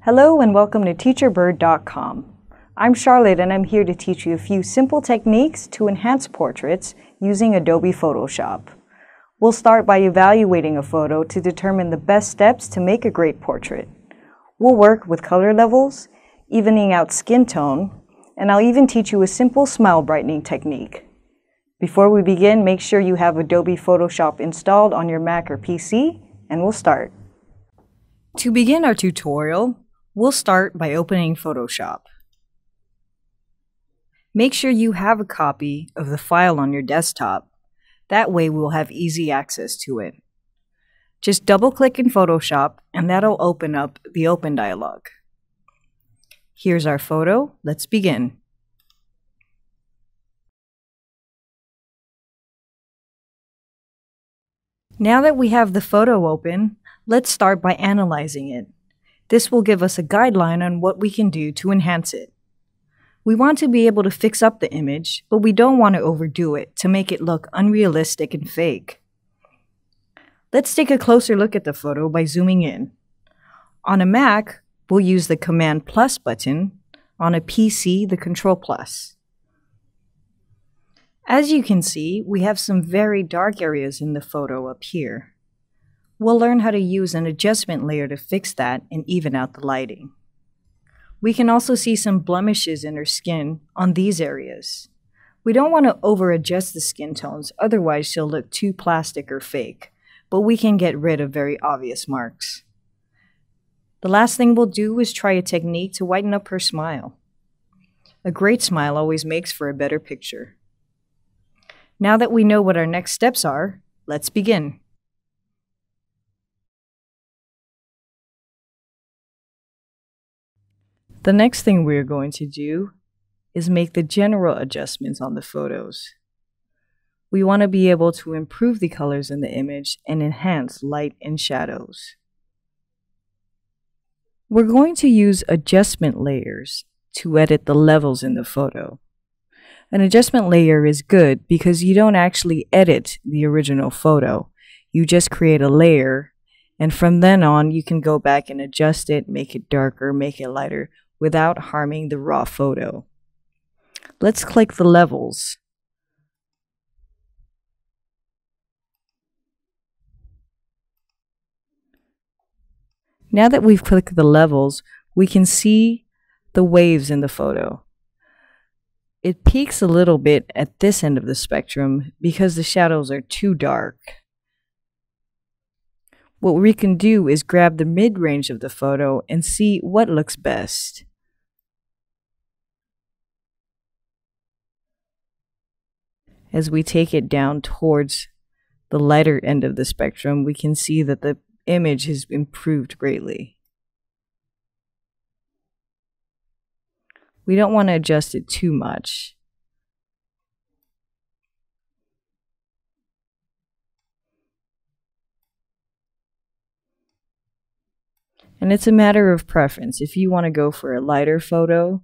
Hello and welcome to teacherbird.com. I'm Charlotte and I'm here to teach you a few simple techniques to enhance portraits using Adobe Photoshop. We'll start by evaluating a photo to determine the best steps to make a great portrait. We'll work with color levels, evening out skin tone, and I'll even teach you a simple smile brightening technique. Before we begin, make sure you have Adobe Photoshop installed on your Mac or PC, and we'll start. To begin our tutorial, we'll start by opening Photoshop. Make sure you have a copy of the file on your desktop. That way we'll have easy access to it. Just double-click in Photoshop and that'll open up the Open dialog. Here's our photo. Let's begin. Now that we have the photo open, let's start by analyzing it. This will give us a guideline on what we can do to enhance it. We want to be able to fix up the image, but we don't want to overdo it to make it look unrealistic and fake. Let's take a closer look at the photo by zooming in. On a Mac, we'll use the Command plus button. On a PC, the Control plus. As you can see, we have some very dark areas in the photo up here. We'll learn how to use an adjustment layer to fix that and even out the lighting. We can also see some blemishes in her skin on these areas. We don't want to over-adjust the skin tones, otherwise she'll look too plastic or fake, but we can get rid of very obvious marks. The last thing we'll do is try a technique to whiten up her smile. A great smile always makes for a better picture. Now that we know what our next steps are, let's begin. The next thing we're going to do is make the general adjustments on the photos. We want to be able to improve the colors in the image and enhance light and shadows. We're going to use adjustment layers to edit the levels in the photo. An adjustment layer is good because you don't actually edit the original photo. You just create a layer, and from then on you can go back and adjust it, make it darker, make it lighter, without harming the raw photo. Let's click the levels. Now that we've clicked the levels, we can see the waves in the photo. It peaks a little bit at this end of the spectrum because the shadows are too dark. What we can do is grab the mid-range of the photo and see what looks best. As we take it down towards the lighter end of the spectrum, we can see that the image has improved greatly. We don't want to adjust it too much. And it's a matter of preference. If you want to go for a lighter photo,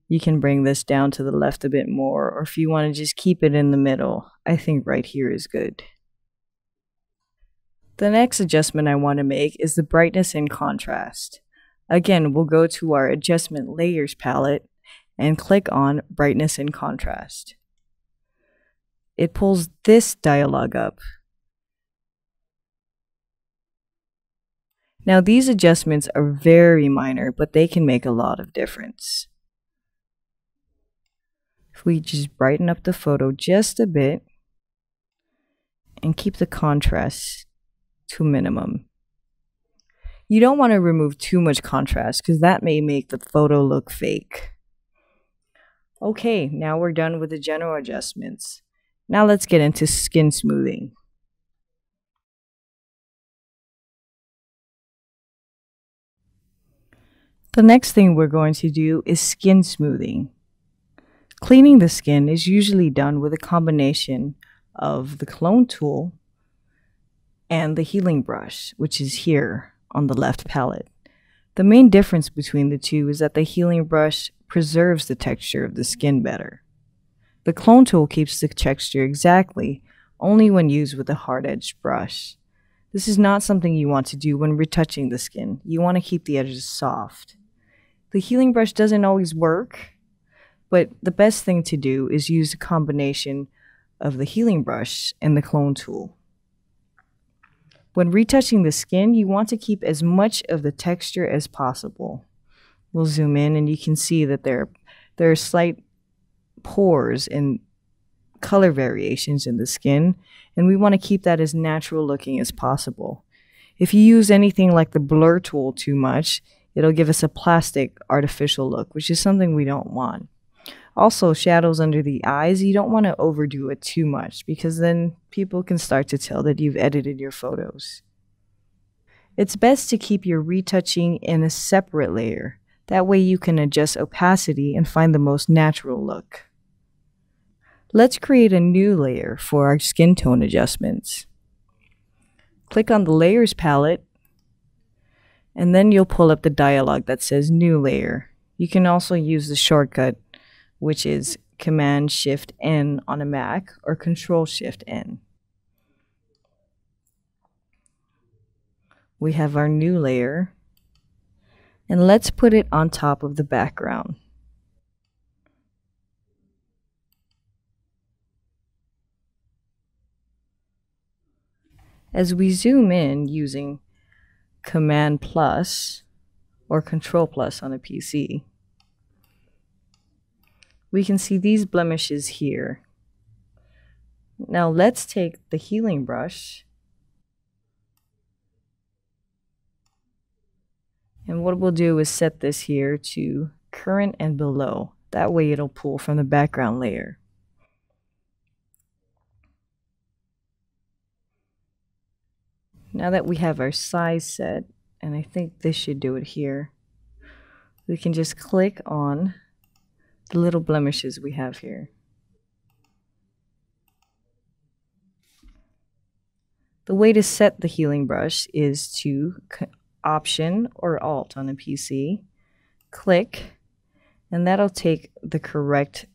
you can bring this down to the left a bit more, or if you want to just keep it in the middle, I think right here is good. The next adjustment I want to make is the brightness and contrast. Again, we'll go to our Adjustment Layers palette and click on Brightness and Contrast. It pulls this dialog up. Now these adjustments are very minor, but they can make a lot of difference. If we just brighten up the photo just a bit and keep the contrast to a minimum. You don't want to remove too much contrast because that may make the photo look fake. Okay, now we're done with the general adjustments. Now let's get into skin smoothing. The next thing we're going to do is skin smoothing. Cleaning the skin is usually done with a combination of the clone tool and the healing brush, which is here on the left palette. The main difference between the two is that the healing brush preserves the texture of the skin better. The clone tool keeps the texture exactly only when used with a hard-edged brush. This is not something you want to do when retouching the skin. You want to keep the edges soft. The healing brush doesn't always work, but the best thing to do is use a combination of the healing brush and the clone tool. When retouching the skin, you want to keep as much of the texture as possible. We'll zoom in and you can see that there are slight pores and color variations in the skin, and we want to keep that as natural looking as possible. If you use anything like the blur tool too much, it'll give us a plastic, artificial look, which is something we don't want. Also, shadows under the eyes, you don't want to overdo it too much because then people can start to tell that you've edited your photos. It's best to keep your retouching in a separate layer. That way you can adjust opacity and find the most natural look. Let's create a new layer for our skin tone adjustments. Click on the Layers palette, and then you'll pull up the dialog that says New Layer. You can also use the shortcut, which is Command-Shift-N on a Mac or Control-Shift-N. We have our new layer, and let's put it on top of the background. As we zoom in using Command plus or Control plus on a PC, we can see these blemishes here. Now let's take the healing brush, and what we'll do is set this here to current and below. That way it'll pull from the background layer. Now that we have our size set, and I think this should do it here, we can just click on the little blemishes we have here. The way to set the healing brush is to Option or Alt on a PC, click, and that'll take the correct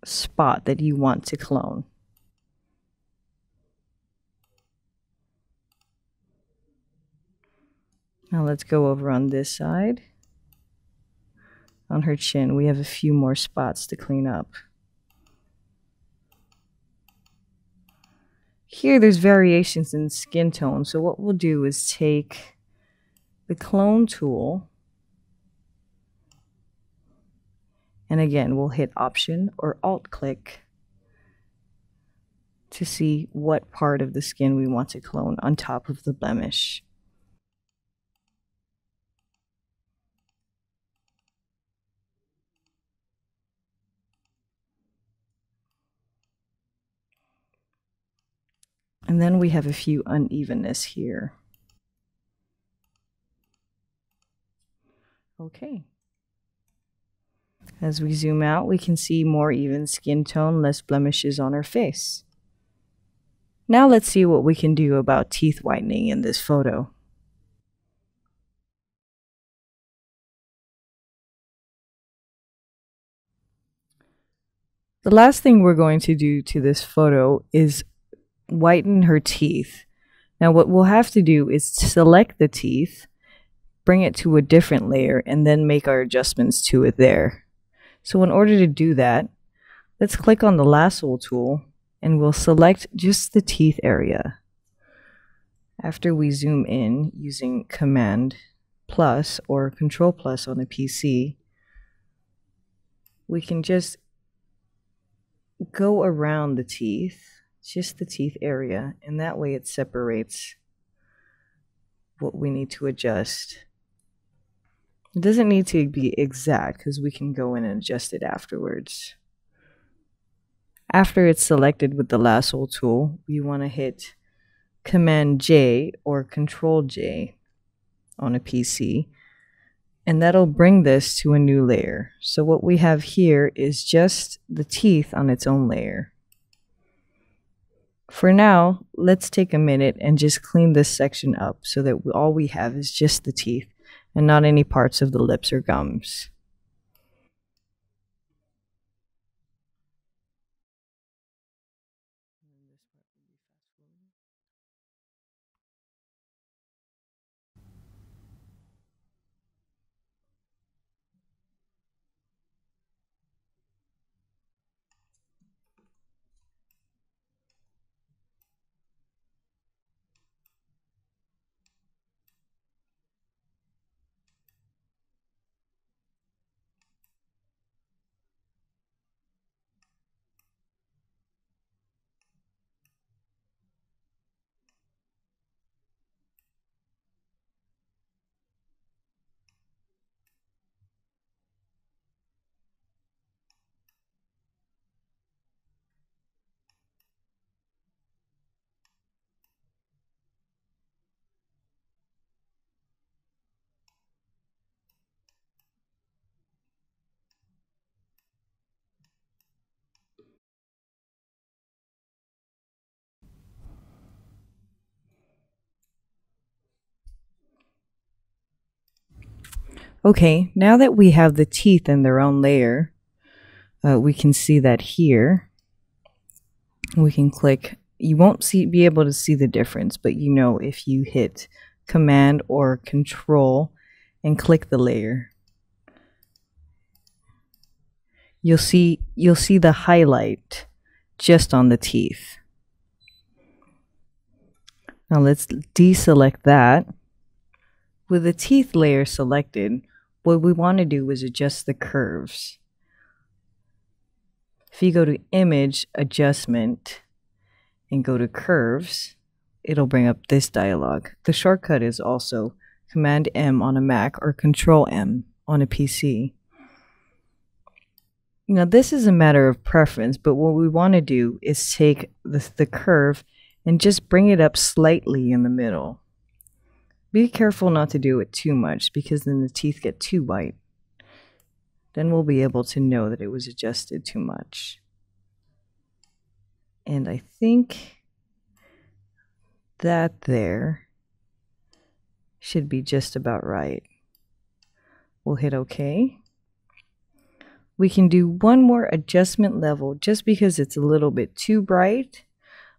spot that you want to clone. Now let's go over on this side. On her chin, we have a few more spots to clean up. Here there's variations in skin tone, so what we'll do is take the clone tool, and again we'll hit Option or Alt click to see what part of the skin we want to clone on top of the blemish. And then we have a few unevenness here. Okay. As we zoom out, we can see more even skin tone, less blemishes on her face. Now let's see what we can do about teeth whitening in this photo. The last thing we're going to do to this photo is whiten her teeth. Now what we'll have to do is select the teeth, bring it to a different layer, and then make our adjustments to it there. So in order to do that, let's click on the lasso tool and we'll select just the teeth area. After we zoom in using Command plus or Control plus on the PC, we can just go around the teeth, just the teeth area, and that way it separates what we need to adjust. It doesn't need to be exact because we can go in and adjust it afterwards. After it's selected with the lasso tool, we want to hit Command J or Control J on a PC, and that'll bring this to a new layer. So what we have here is just the teeth on its own layer. For now, let's take a minute and just clean this section up so that all we have is just the teeth and not any parts of the lips or gums. Okay, now that we have the teeth in their own layer, we can see that here. We can click. You won't be able to see the difference, but you know if you hit Command or Control and click the layer, you'll see the highlight just on the teeth. Now let's deselect that. With the teeth layer selected, what we want to do is adjust the curves. If you go to Image, Adjustment, and go to Curves, it'll bring up this dialog. The shortcut is also Command M on a Mac or Control M on a PC. Now this is a matter of preference, but what we want to do is take the curve and just bring it up slightly in the middle. Be careful not to do it too much because then the teeth get too white. Then we'll be able to know that it was adjusted too much. And I think that there should be just about right. We'll hit OK. We can do one more adjustment level just because it's a little bit too bright,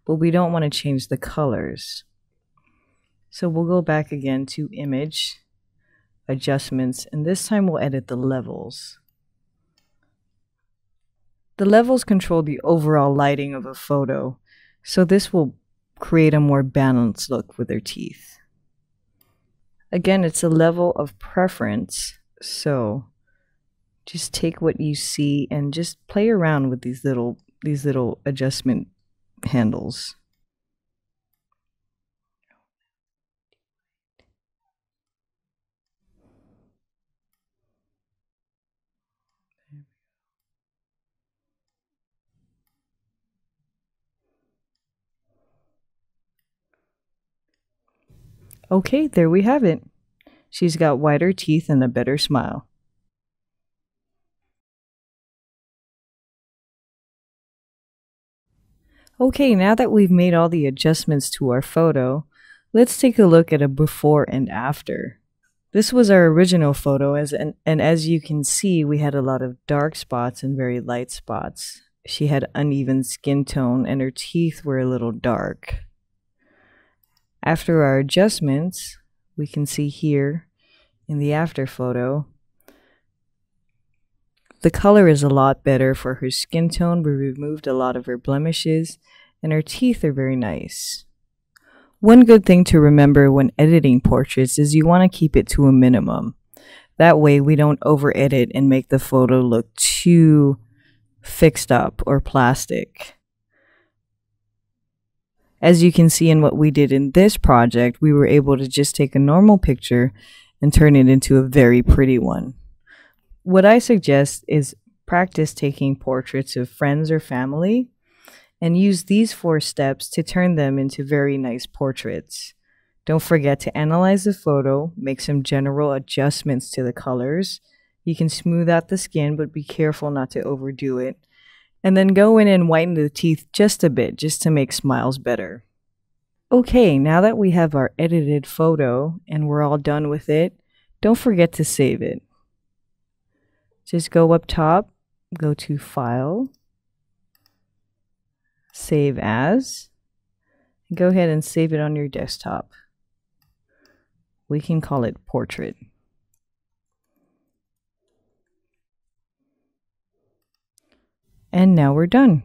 but we don't want to change the colors. So we'll go back again to Image, Adjustments, and this time we'll edit the levels. The levels control the overall lighting of a photo, so this will create a more balanced look with their teeth. Again, it's a level of preference, so just take what you see and just play around with these little adjustment handles. Okay, there we have it. She's got whiter teeth and a better smile. Okay, now that we've made all the adjustments to our photo, let's take a look at a before and after. This was our original photo, and as you can see, we had a lot of dark spots and very light spots. She had uneven skin tone and her teeth were a little dark. After our adjustments, we can see here in the after photo, the color is a lot better for her skin tone. We removed a lot of her blemishes and her teeth are very nice. One good thing to remember when editing portraits is you want to keep it to a minimum. That way we don't over edit and make the photo look too fixed up or plastic. As you can see in what we did in this project, we were able to just take a normal picture and turn it into a very pretty one. What I suggest is practice taking portraits of friends or family and use these 4 steps to turn them into very nice portraits. Don't forget to analyze the photo, make some general adjustments to the colors. You can smooth out the skin, but be careful not to overdo it. And then go in and whiten the teeth just a bit, just to make smiles better. Okay, now that we have our edited photo and we're all done with it, don't forget to save it. Just go up top, go to File, Save As, and go ahead and save it on your desktop. We can call it Portrait. And now we're done.